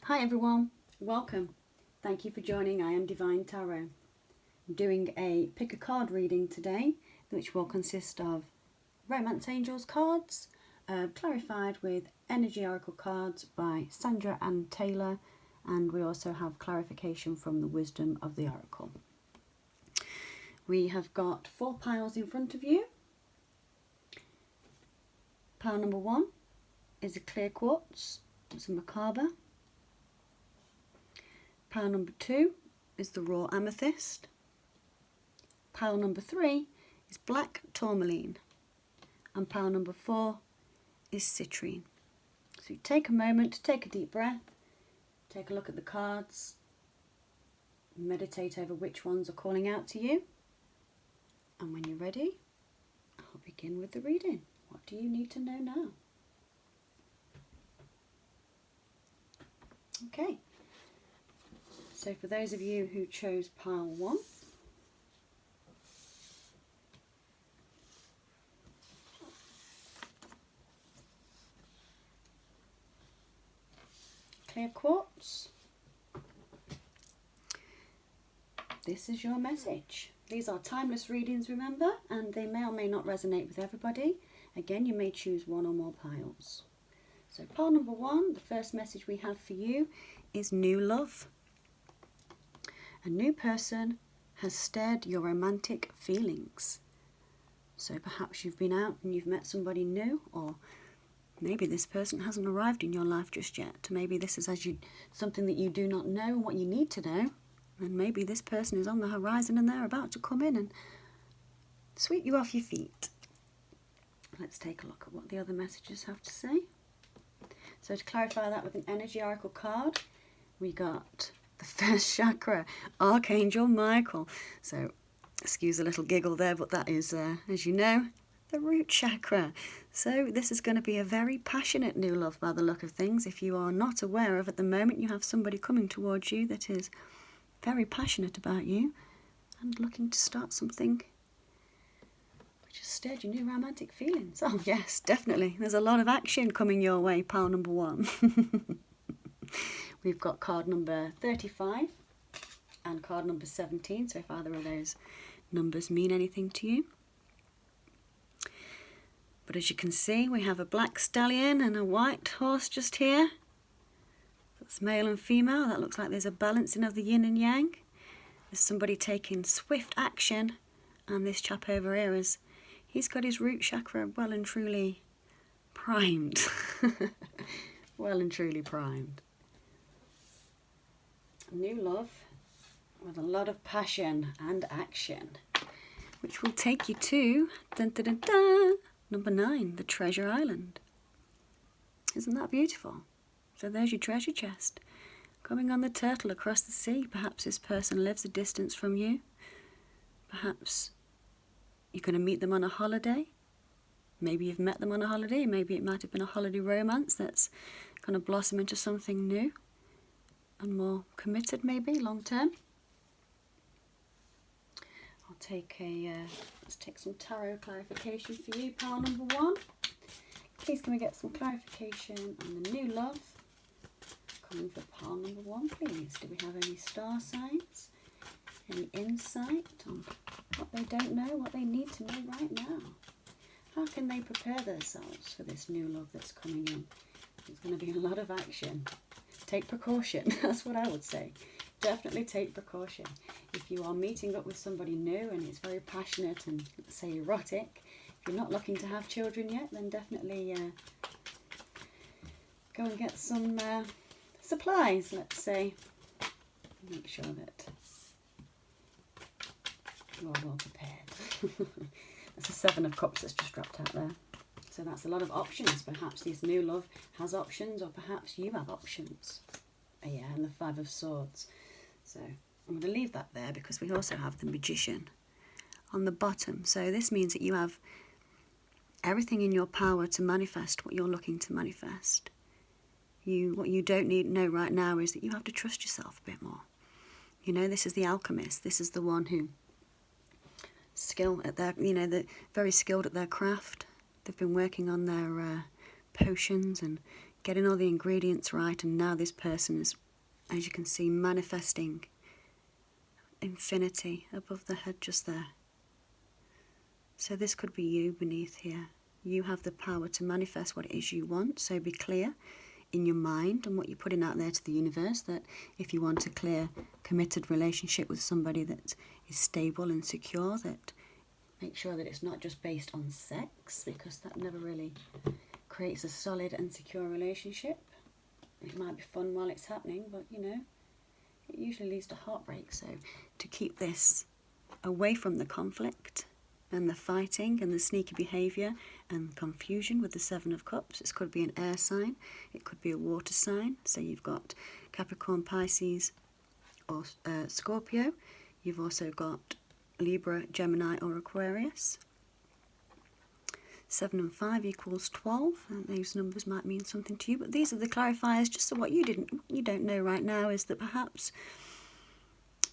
Hi everyone, welcome. Thank you for joining. I am Divine Tarot. I'm doing a pick a card reading today, which will consist of Romance Angels cards, clarified with Energy Oracle cards by Sandra and Taylor, and we also have clarification from the Wisdom of the Oracle. We have got 4 piles in front of you. Pile number 1 is a clear quartz, it's a macabre. Pile number 2 is the raw amethyst. Pile number 3 is black tourmaline. And pile number 4 is citrine. So you take a moment, take a deep breath, take a look at the cards, meditate over which ones are calling out to you. And when you're ready, I'll begin with the reading. What do you need to know now? Okay. So for those of you who chose pile 1, clear quartz, this is your message. These are timeless readings, remember, and they may or may not resonate with everybody. Again, you may choose one or more piles. So pile number 1, the first message we have for you is new love. A new person has stirred your romantic feelings. So perhaps you've been out and you've met somebody new, or maybe this person hasn't arrived in your life just yet. Maybe this is something that you do not know and what you need to know. And maybe this person is on the horizon and they're about to come in and sweep you off your feet. Let's take a look at what the other messages have to say. So to clarify that with an Energy Oracle card, we got the first chakra, Archangel Michael. So excuse a little giggle there, but that is, as you know, the root chakra. So this is going to be a very passionate new love by the look of things. If you are not aware of at the moment, you have somebody coming towards you that is very passionate about you and looking to start something which has stirred your new romantic feelings. Oh yes, definitely. There's a lot of action coming your way, pile number 1. We've got card number 35 and card number 17, so if either of those numbers mean anything to you. But as you can see, we have a black stallion and a white horse just here. That's male and female. That looks like there's a balancing of the yin and yang. There's somebody taking swift action, and this chap over here he's got his root chakra well and truly primed. Well and truly primed. New love with a lot of passion and action, which will take you to dun, dun, dun, dun, number 9, the Treasure Island. Isn't that beautiful? So there's your treasure chest coming on the turtle across the sea. Perhaps this person lives a distance from you. Perhaps you're going to meet them on a holiday. Maybe you've met them on a holiday. Maybe it might have been a holiday romance that's going to blossom into something new and more committed, maybe long term. I'll take let's take some tarot clarification for you, pile number 1. Please can we get some clarification on the new love coming for pile number 1, please? Do we have any star signs? Any insight on what they don't know, what they need to know right now? How can they prepare themselves for this new love that's coming in? There's going to be a lot of action. Take precaution, that's what I would say. Definitely take precaution. If you are meeting up with somebody new and it's very passionate and, let's say, erotic, if you're not looking to have children yet, then definitely go and get some supplies, let's say. Make sure that you are well prepared. That's a 7 of Cups that's just dropped out there. So that's a lot of options. Perhaps this new love has options, or perhaps you have options. Yeah, and the 5 of Swords. So I'm going to leave that there because we also have the Magician on the bottom. So this means that you have everything in your power to manifest what you're looking to manifest. What you don't know right now is that you have to trust yourself a bit more. You know, this is the alchemist. This is the one who very skilled at their craft. They've been working on their potions and getting all the ingredients right, and now this person is, as you can see, manifesting infinity above the head just there. So this could be you beneath here. You have the power to manifest what it is you want, so be clear in your mind and what you're putting out there to the universe, that if you want a clear, committed relationship with somebody that is stable and secure, that make sure that it's not just based on sex, because that never really creates a solid and secure relationship. It might be fun while it's happening, but you know, it usually leads to heartbreak. So to keep this away from the conflict and the fighting and the sneaky behaviour and confusion with the Seven of Cups. This could be an air sign, it could be a water sign. So you've got Capricorn, Pisces or Scorpio. You've also got Libra, Gemini or Aquarius. 7 and 5 equals 12, and those numbers might mean something to you, but these are the clarifiers. Just so what you don't know right now is that perhaps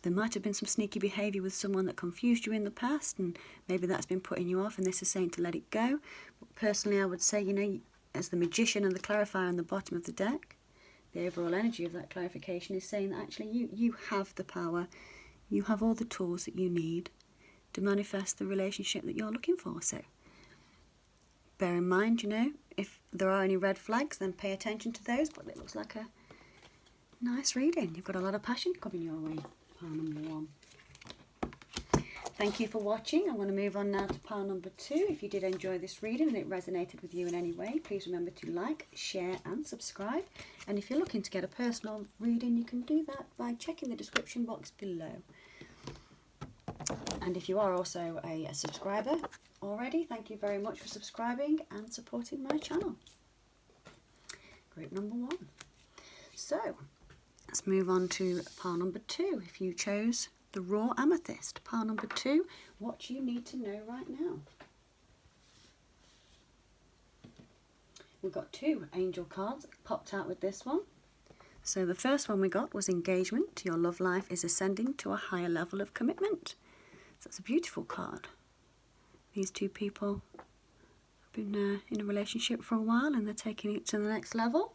there might have been some sneaky behaviour with someone that confused you in the past, and maybe that's been putting you off, and this is saying to let it go. But personally, I would say, you know, as the Magician and the clarifier on the bottom of the deck, the overall energy of that clarification is saying that actually you have the power, you have all the tools that you need to manifest the relationship that you're looking for. So bear in mind, you know, if there are any red flags, then pay attention to those, but it looks like a nice reading. You've got a lot of passion coming your way. Pile number 1. Thank you for watching. I'm going to move on now to pile number 2. If you did enjoy this reading and it resonated with you in any way, please remember to like, share and subscribe. And if you're looking to get a personal reading, you can do that by checking the description box below. And if you are also a subscriber already, thank you very much for subscribing and supporting my channel. Group number 1. So let's move on to pile number 2. If you chose the raw amethyst, pile number 2, what you need to know right now. We've got 2 angel cards popped out with this one. So the first one we got was engagement. Your love life is ascending to a higher level of commitment. So that's a beautiful card. These 2 people have been in a relationship for a while, and they're taking it to the next level.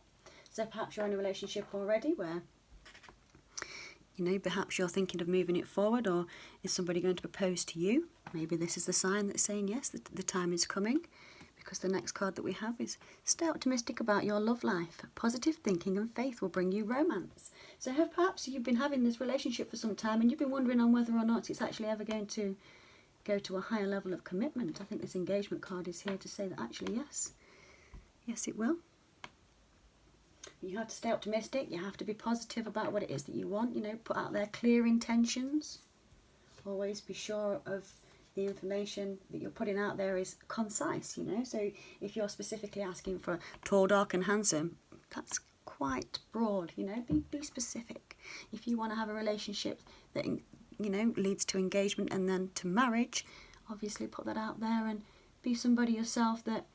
So perhaps you're in a relationship already where, you know, perhaps you're thinking of moving it forward, or is somebody going to propose to you? Maybe this is the sign that's saying yes, the time is coming, because the next card that we have is stay optimistic about your love life. Positive thinking and faith will bring you romance. So perhaps you've been having this relationship for some time and you've been wondering on whether or not it's actually ever going to go to a higher level of commitment. I think this engagement card is here to say that actually yes it will. You have to stay optimistic, you have to be positive about what it is that you want, you know, put out there clear intentions. Always be sure of the information that you're putting out there is concise, you know. So if you're specifically asking for tall, dark and handsome, that's quite broad, you know. Be specific. If you want to have a relationship that, you know, leads to engagement and then to marriage, obviously put that out there and be somebody yourself that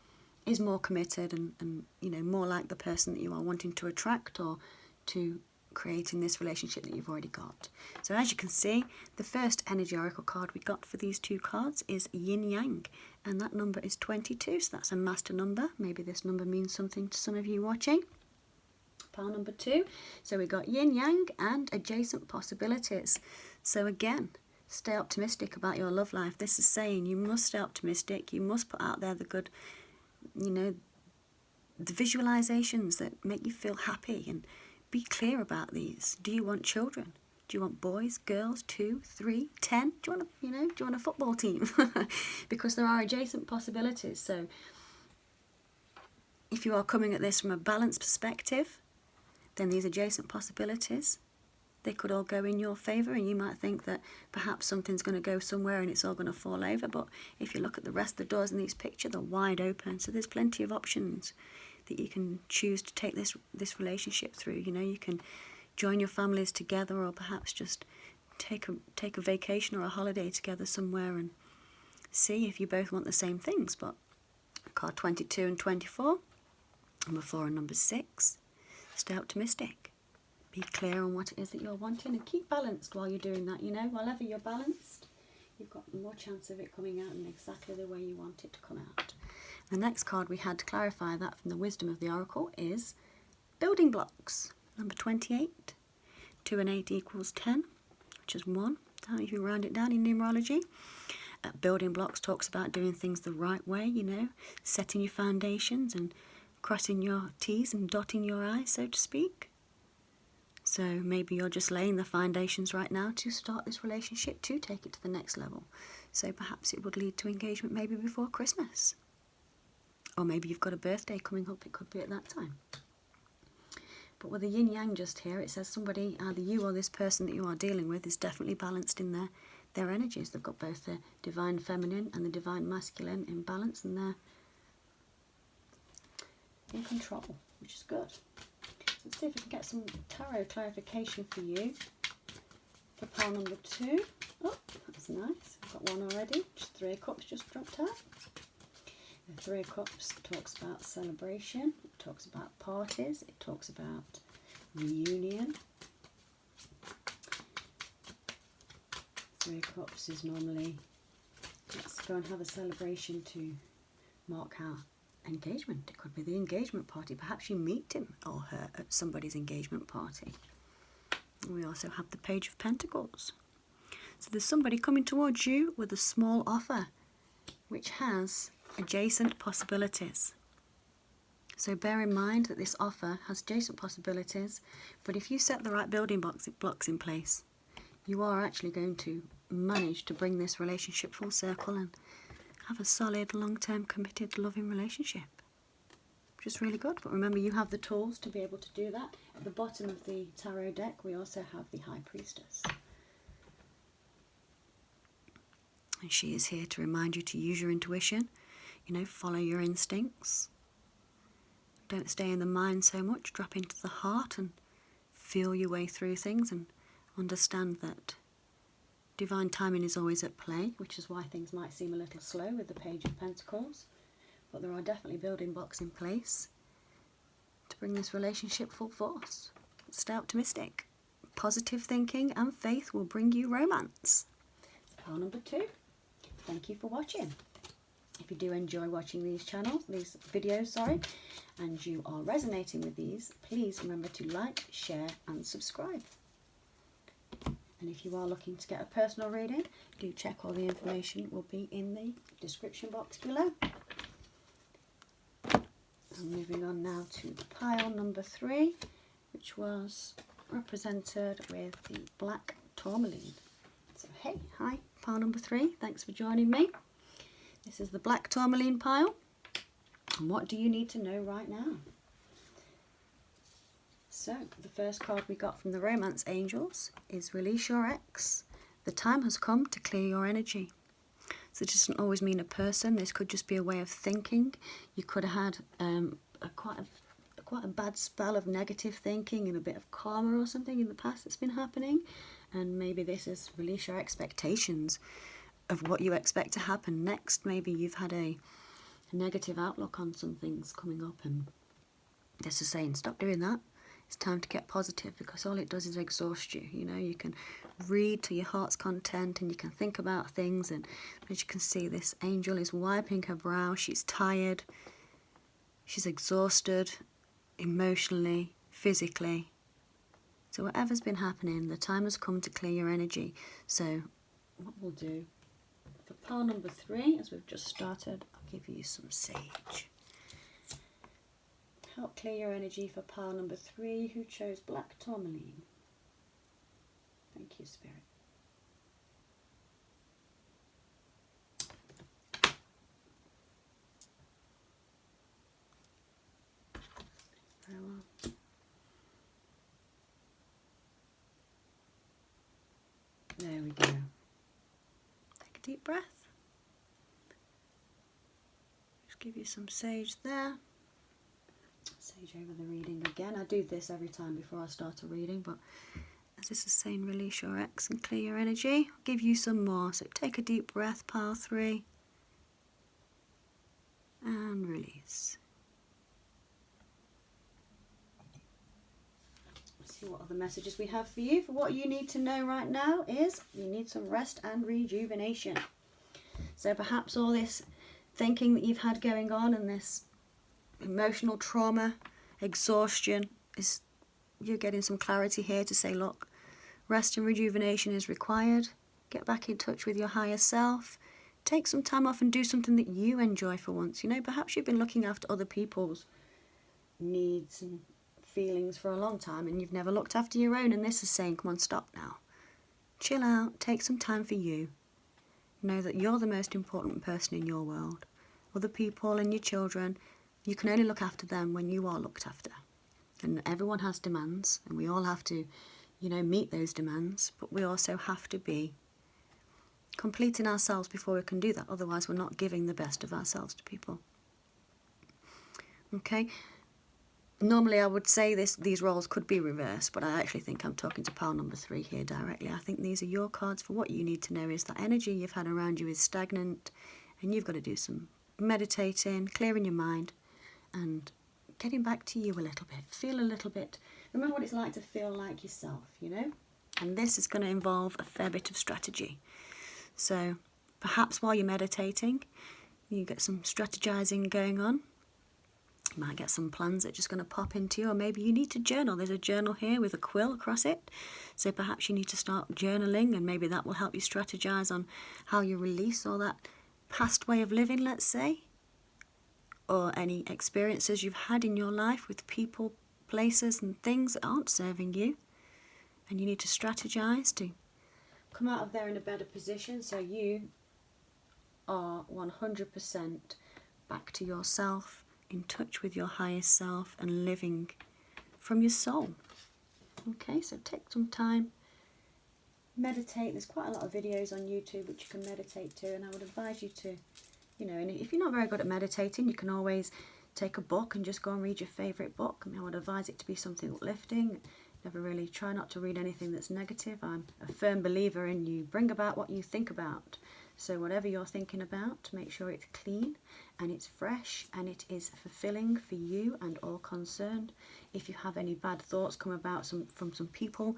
is more committed and you know, more like the person that you are wanting to attract, or to creating this relationship that you've already got. So as you can see, the first energy oracle card we got for these 2 cards is yin yang, and that number is 22, so that's a master number. Maybe this number means something to some of you watching. Pile number 2, so we got yin yang and adjacent possibilities. So again, stay optimistic about your love life. This is saying you must stay optimistic, you must put out there the good, you know, the visualizations that make you feel happy, and be clear about these. Do you want children? Do you want boys, girls, 2, 3, 10? Do you want a, do you want a football team? Because there are adjacent possibilities. So if you are coming at this from a balanced perspective, then these adjacent possibilities, they could all go in your favour, and you might think that perhaps something's going to go somewhere and it's all going to fall over. But if you look at the rest of the doors in this picture, they're wide open. So there's plenty of options that you can choose to take this relationship through. You know, you can join your families together, or perhaps just take a vacation or a holiday together somewhere and see if you both want the same things. But card 22 and 24, number 4 and number 6, stay optimistic. Be clear on what it is that you're wanting, and keep balanced while you're doing that. You know, whenever you're balanced, you've got more chance of it coming out in exactly the way you want it to come out. The next card we had to clarify that from the wisdom of the oracle is building blocks. Number 28. 2 and 8 equals 10, which is 1. If you round it down in numerology. Building blocks talks about doing things the right way, you know, setting your foundations and crossing your T's and dotting your I's, so to speak. So maybe you're just laying the foundations right now to start this relationship, to take it to the next level. So perhaps it would lead to engagement maybe before Christmas. Or maybe you've got a birthday coming up, it could be at that time. But with the yin-yang just here, it says somebody, either you or this person that you are dealing with, is definitely balanced in their energies. They've got both the divine feminine and the divine masculine in balance, and they're in control, which is good. Let's see if we can get some tarot clarification for you for pile number 2. Oh, that's nice. I've got one already. Just 3 of Cups just dropped out. The 3 of Cups talks about celebration, it talks about parties, it talks about reunion. 3 of Cups is normally, let's go and have a celebration to mark our engagement. It could be the engagement party. Perhaps you meet him or her at somebody's engagement party. We also have the Page of Pentacles. So there's somebody coming towards you with a small offer which has adjacent possibilities. So bear in mind that this offer has adjacent possibilities, but if you set the right building blocks in place, you are actually going to manage to bring this relationship full circle and have a solid, long-term, committed, loving relationship, which is really good. But remember, you have the tools to be able to do that. At the bottom of the tarot deck, we also have the High Priestess. And she is here to remind you to use your intuition, you know, follow your instincts. Don't stay in the mind so much, drop into the heart and feel your way through things, and understand that divine timing is always at play, which is why things might seem a little slow with the Page of Pentacles. But there are definitely building blocks in place to bring this relationship full force. Stay optimistic. Positive thinking and faith will bring you romance. Pile number 2. Thank you for watching. If you do enjoy watching these videos, and you are resonating with these, please remember to like, share and subscribe. And if you are looking to get a personal reading, do check all the information will be in the description box below. I'm moving on now to pile number 3, which was represented with the black tourmaline. So hey, hi, pile number 3, thanks for joining me. This is the black tourmaline pile. And what do you need to know right now? So, the first card we got from the Romance Angels is Release Your Ex. The time has come to clear your energy. So it doesn't always mean a person. This could just be a way of thinking. You could have had quite a bad spell of negative thinking and a bit of karma or something in the past that's been happening. And maybe this is release your expectations of what you expect to happen next. Maybe you've had a negative outlook on some things coming up, and this is saying stop doing that. It's time to get positive, because all it does is exhaust you. You know, you can read to your heart's content and you can think about things, and as you can see, this angel is wiping her brow. She's tired, she's exhausted emotionally, physically. So whatever's been happening, the time has come to clear your energy. So what we'll do for pile number 3, as we've just started, I'll give you some sage. Help clear your energy for pile number 3, who chose black tourmaline. Thank you, Spirit. Very well. There we go. Take a deep breath. Just give you some sage there. Sage over the reading again. I do this every time before I start a reading, but as this is saying release your ex and clear your energy, I'll give you some more. So take a deep breath, pile 3, and release. Let's see what other messages we have for you. For what you need to know right now is you need some rest and rejuvenation. So perhaps all this thinking that you've had going on and this emotional trauma, exhaustion, you're getting some clarity here to say, look, rest and rejuvenation is required. Get back in touch with your higher self. Take some time off and do something that you enjoy for once. You know, perhaps you've been looking after other people's needs and feelings for a long time and you've never looked after your own, and this is saying, come on, stop now. Chill out, take some time for you. Know that you're the most important person in your world. Other people and your children, you can only look after them when you are looked after. And everyone has demands, and we all have to, you know, meet those demands, but we also have to be completing ourselves before we can do that. Otherwise, we're not giving the best of ourselves to people. Okay? Normally, I would say these roles could be reversed, but I actually think I'm talking to pile number 3 here directly. I think these are your cards for what you need to know is that energy you've had around you is stagnant, and you've got to do some meditating, clearing your mind, and getting back to you a little bit. Feel a little bit. Remember what it's like to feel like yourself, you know? And this is going to involve a fair bit of strategy. So perhaps while you're meditating, you get some strategizing going on. You might get some plans that are just going to pop into you, or maybe you need to journal. There's a journal here with a quill across it. So perhaps you need to start journaling, and maybe that will help you strategize on how you release all that past way of living, let's say, or any experiences you've had in your life with people, places and things that aren't serving you. And you need to strategize to come out of there in a better position, so you are 100% back to yourself, in touch with your highest self and living from your soul. Okay, so take some time, meditate. There's quite a lot of videos on YouTube which you can meditate to, and I would advise you to, you know, and if you're not very good at meditating, you can always take a book and just go and read your favourite book. I mean, I would advise it to be something uplifting. Never really try not to read anything that's negative. I'm a firm believer in you bring about what you think about. So whatever you're thinking about, make sure it's clean and it's fresh and it is fulfilling for you and all concerned. If you have any bad thoughts come about from some people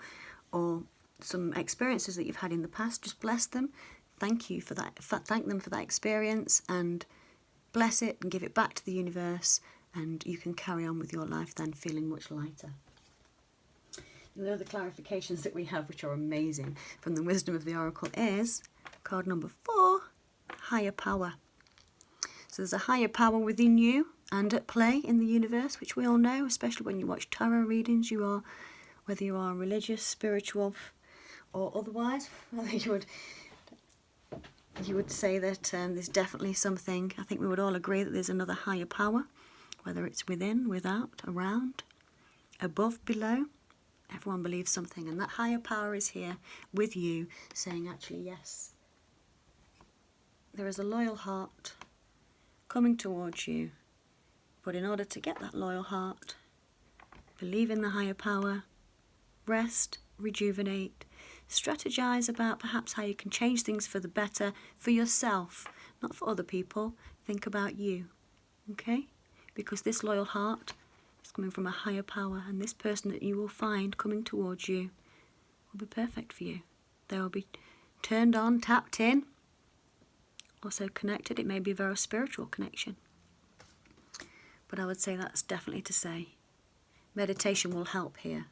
or some experiences that you've had in the past, just bless them. Thank you for that. Thank them for that experience and bless it and give it back to the universe, and you can carry on with your life then feeling much lighter. And the other clarifications that we have, which are amazing from the wisdom of the oracle, is card number 4, higher power. So there's a higher power within you and at play in the universe, which we all know, especially when you watch tarot readings. You are, whether you are religious, spiritual or otherwise, I think you would say that there's definitely something. I think we would all agree that there's another higher power, whether it's within, without, around, above, below. Everyone believes something, and that higher power is here with you saying, actually, yes, there is a loyal heart coming towards you, but in order to get that loyal heart, believe in the higher power, rest, rejuvenate, strategize about perhaps how you can change things for the better for yourself, not for other people. Think about you, okay? Because this loyal heart is coming from a higher power, and this person that you will find coming towards you will be perfect for you. They will be turned on, tapped in, also connected. It may be a very spiritual connection, but I would say that's definitely to say meditation will help here,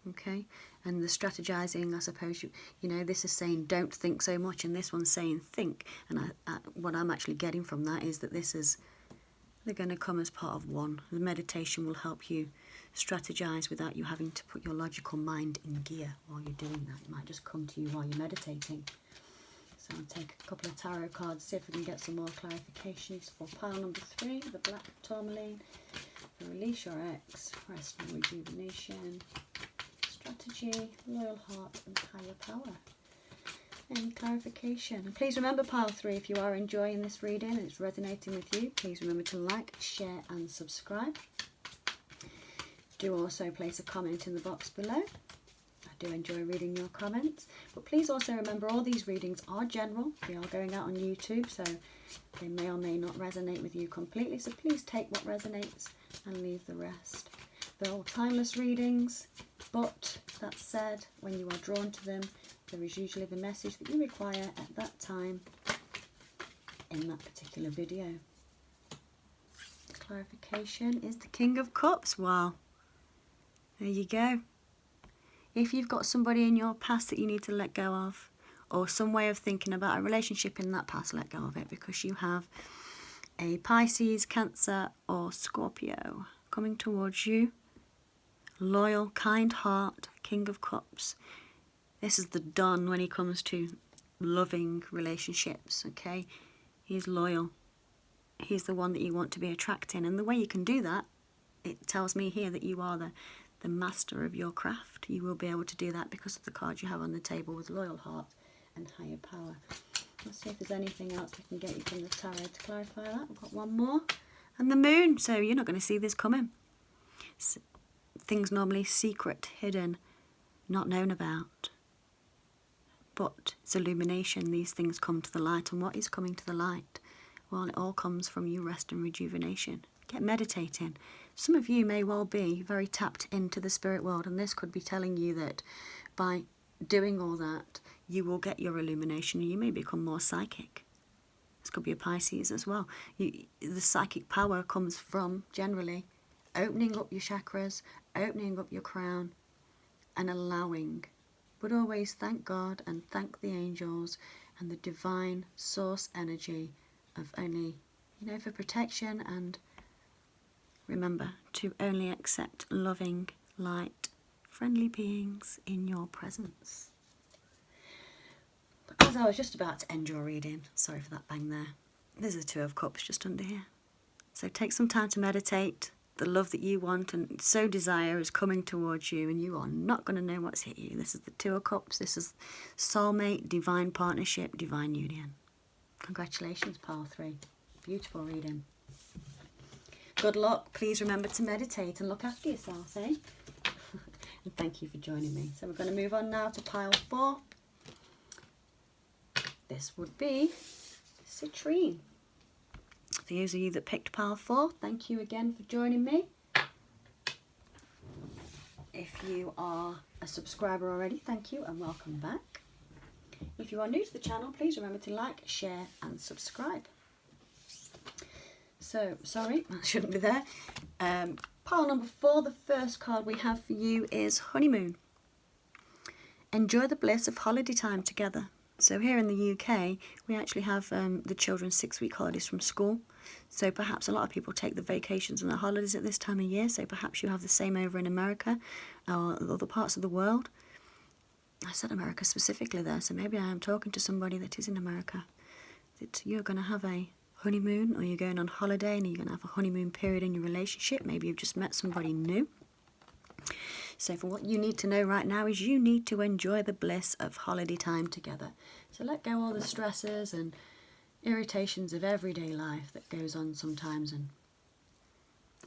okay? And the strategizing, I suppose, you know, this is saying don't think so much, and this one's saying think. And what I'm actually getting from that is that they're going to come as part of one. The meditation will help you strategize without you having to put your logical mind in gear while you're doing that. It might just come to you while you're meditating. So I'll take a couple of tarot cards, see if we can get some more clarifications for pile number 3, the black tourmaline. Release your ex, rest and rejuvenation, strategy, loyal heart and higher power. Any clarification? And please remember, pile 3, if you are enjoying this reading and it's resonating with you, please remember to like, share and subscribe. Do also place a comment in the box below. I do enjoy reading your comments, but please also remember all these readings are general. They are going out on YouTube, so they may or may not resonate with you completely, so please take what resonates and leave the rest. They're all timeless readings, but that said, when you are drawn to them, there is usually the message that you require at that time in that particular video. Clarification is the King of Cups. Wow. There you go. If you've got somebody in your past that you need to let go of, or some way of thinking about a relationship in that past, let go of it, because you have a Pisces, Cancer or Scorpio coming towards you. Loyal, kind heart, King of Cups. This is the Don when he comes to loving relationships, okay? He's loyal. He's the one that you want to be attracting. And the way you can do that, it tells me here that you are the master of your craft. You will be able to do that because of the cards you have on the table with loyal heart and higher power. Let's see if there's anything else we can get you from the tarot to clarify that. We've got one more. And the moon. So you're not going to see this coming. Things normally secret, hidden, not known about. But it's illumination. These things come to the light. And what is coming to the light? Well, it all comes from you rest and rejuvenation. Get meditating. Some of you may well be very tapped into the spirit world, and this could be telling you that by doing all that, you will get your illumination and you may become more psychic. This could be a Pisces as well. The psychic power comes from, generally, opening up your chakras, opening up your crown, and allowing. But always thank God and thank the angels and the divine source energy of only, for protection, and remember to only accept loving, light, friendly beings in your presence. But as I was just about to end your reading, sorry for that bang there, there's the Two of Cups just under here. So take some time to meditate. The love that you want and so desire is coming towards you, and you are not going to know what's hit you. This is the Two of Cups. This is soulmate, divine partnership, divine union. Congratulations, pile 3. Beautiful reading. Good luck. Please remember to meditate and look after yourself, eh? And thank you for joining me. So we're going to move on now to pile 4. This would be Citrine. For those of you that picked pile 4, thank you again for joining me. If you are a subscriber already, thank you and welcome back. If you are new to the channel, please remember to like, share and subscribe. So, sorry, that shouldn't be there. Pile number 4, the first card we have for you is Honeymoon. Enjoy the bliss of holiday time together. So here in the UK, we actually have the children's 6-week holidays from school. So perhaps a lot of people take the vacations and the holidays at this time of year. So perhaps you have the same over in America or other parts of the world. I said America specifically there, so maybe I am talking to somebody that is in America. That you're going to have a honeymoon, or you're going on holiday and you're going to have a honeymoon period in your relationship. Maybe you've just met somebody new. So for what you need to know right now is you need to enjoy the bliss of holiday time together. So let go all the stresses and irritations of everyday life that goes on sometimes, and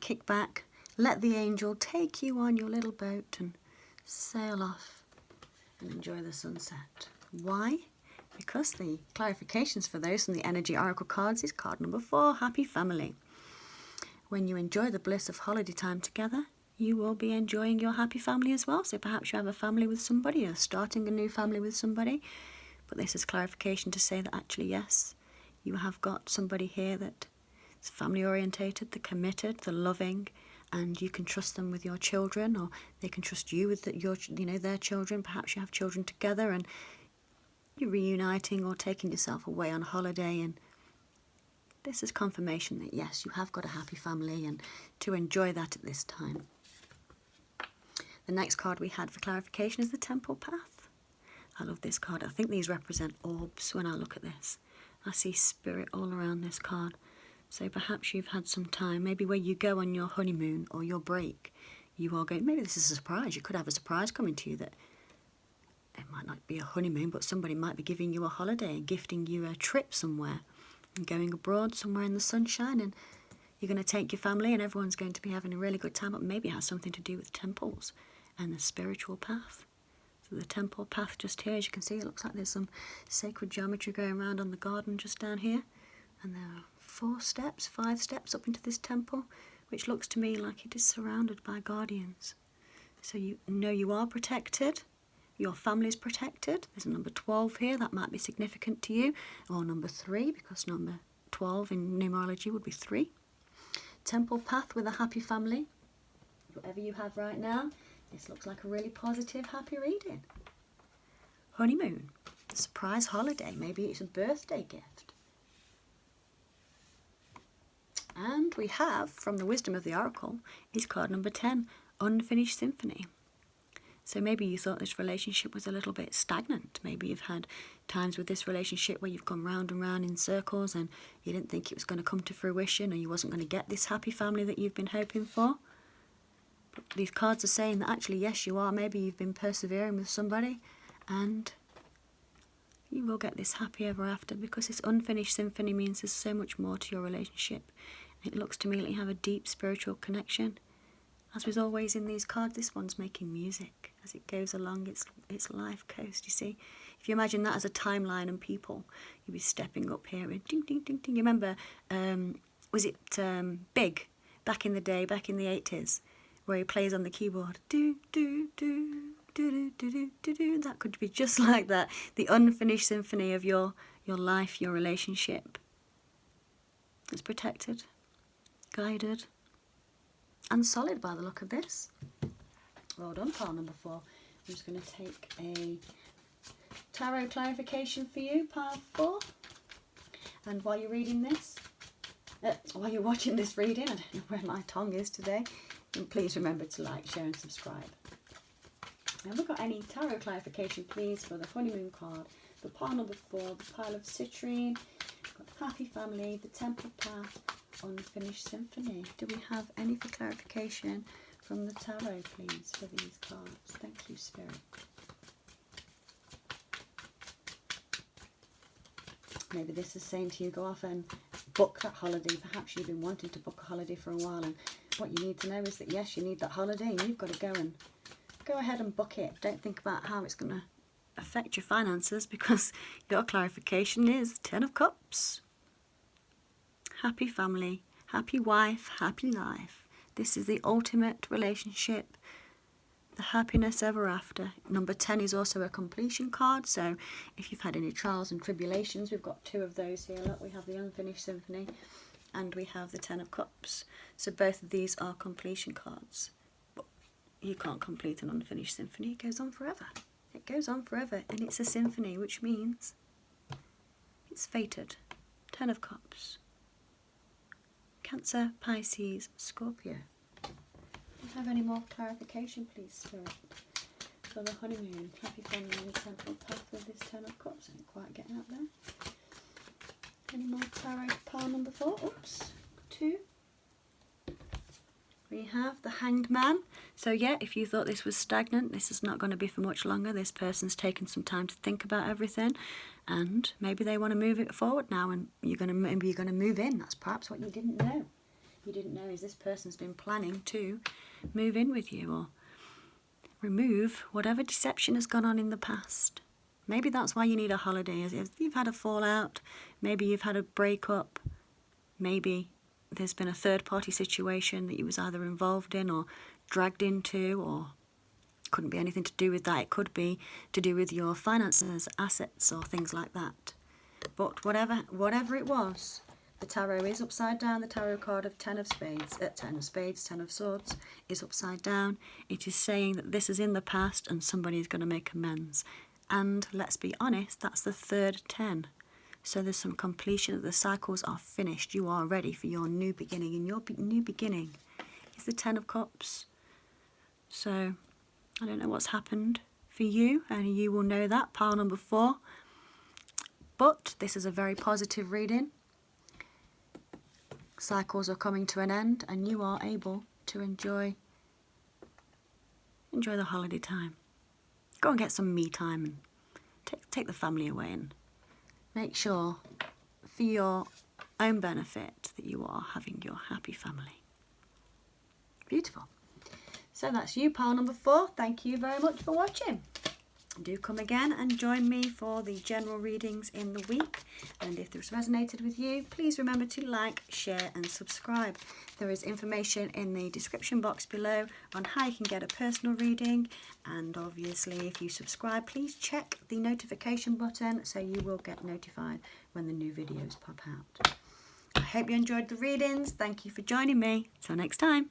kick back. Let the angel take you on your little boat and sail off and enjoy the sunset. Why? Because the clarifications for those from the Energy Oracle cards is card number 4, Happy Family. When you enjoy the bliss of holiday time together, you will be enjoying your happy family as well. So perhaps you have a family with somebody or starting a new family with somebody. But this is clarification to say that actually, yes, you have got somebody here that is family orientated, they're committed, they're loving, and you can trust them with your children, or they can trust you with their children. Perhaps you have children together and you're reuniting or taking yourself away on holiday, and this is confirmation that yes, you have got a happy family and to enjoy that at this time. The next card we had for clarification is the Temple Path. I love this card. I think these represent orbs when I look at this. I see spirit all around this card. So perhaps you've had some time, maybe where you go on your honeymoon or your break, you are going, maybe this is a surprise. You could have a surprise coming to you that it might not be a honeymoon, but somebody might be giving you a holiday and gifting you a trip somewhere and going abroad somewhere in the sunshine, and you're going to take your family and everyone's going to be having a really good time. But maybe it has something to do with temples and the spiritual path. So the temple path just here, as you can see, it looks like there's some sacred geometry going around on the garden just down here. And there are 5 steps up into this temple, which looks to me like it is surrounded by guardians. So you know you are protected. Your family is protected. There's a number 12 here. That might be significant to you. Or number 3, because number 12 in numerology would be 3. Temple path with a happy family. Whatever you have right now, This looks like a really positive, happy reading. Honeymoon. Surprise holiday. Maybe it's a birthday gift. And we have, from the Wisdom of the Oracle, is card number 10, Unfinished Symphony. So maybe you thought this relationship was a little bit stagnant. Maybe you've had times with this relationship where you've gone round and round in circles and you didn't think it was going to come to fruition, or you wasn't going to get this happy family that you've been hoping for. But these cards are saying that actually, yes, you are. Maybe you've been persevering with somebody and you will get this happy ever after, because this unfinished symphony means there's so much more to your relationship. It looks to me like you have a deep spiritual connection. As was always in these cards, this one's making music as it goes along its life coast, you see. If you imagine that as a timeline and people, you'd be stepping up here and ding, ding, ding, ding. You remember, was it Big, back in the day, back in the 80s, where he plays on the keyboard? Do, do, do, do, do, do, do, do. That could be just like that. The unfinished symphony of your life, your relationship. It's protected, guided, and solid by the look of this. Well done, pile number 4. I'm just going to take a tarot clarification for you, pile 4. And while you're reading this, while you're watching this reading, I don't know where my tongue is today, and please remember to like, share and subscribe. Have we got any tarot clarification, please, for the honeymoon card, the pile number 4, the pile of citrine, got the happy family, the temple path, unfinished symphony. Do we have any for clarification from the tarot, please, for these cards? Thank you, Spirit. Maybe this is saying to you, go off and book that holiday. Perhaps you've been wanting to book a holiday for a while, and what you need to know is that, yes, you need that holiday, and you've got to go ahead and book it. Don't think about how it's going to affect your finances, because your clarification is 10 of Cups. Happy family, happy wife, happy life. This is the ultimate relationship, the happiness ever after. Number 10 is also a completion card, so if you've had any trials and tribulations, we've got 2 of those here. Look, we have the unfinished symphony and we have the 10 of Cups. So both of these are completion cards. But you can't complete an unfinished symphony. It goes on forever. It goes on forever, and it's a symphony, which means it's fated. 10 of Cups. Cancer, Pisces, Scorpio. Do you have any more clarification, please, Spirit, for the honeymoon, happy family, and temple path with this 10 of Cups? I ain't quite getting up there. Any more tarot pile number 4? Oops, 2. We have the Hanged Man. So yeah, if you thought this was stagnant, this is not going to be for much longer. This person's taken some time to think about everything, and maybe they want to move it forward now, and maybe you're going to move in. That's perhaps what you didn't know. You didn't know is this person's been planning to move in with you, or remove whatever deception has gone on in the past. Maybe that's why you need a holiday. If you've had a fallout, maybe you've had a breakup, maybe there's been a third-party situation that you was either involved in or dragged into, or couldn't be anything to do with that. It could be to do with your finances, assets, or things like that. But whatever it was, the tarot is upside down. The tarot card of 10 of Spades, 10 of Swords is upside down. It is saying that this is in the past and somebody is going to make amends. And let's be honest, that's the third 10. So there's some completion, that the cycles are finished. You are ready for your new beginning, and your new beginning is the 10 of Cups. So I don't know what's happened for you, and you will know that, pile number 4. But this is a very positive reading. Cycles are coming to an end, and you are able to enjoy the holiday time. Go and get some me time, and take the family away, and make sure, for your own benefit, that you are having your happy family. Beautiful. So that's you, pile number 4. Thank you very much for watching. Do come again and join me for the general readings in the week. And if this resonated with you, please remember to like, share and subscribe. There is information in the description box below on how you can get a personal reading. And obviously, if you subscribe, please check the notification button so you will get notified when the new videos pop out. I hope you enjoyed the readings. Thank you for joining me. Till next time.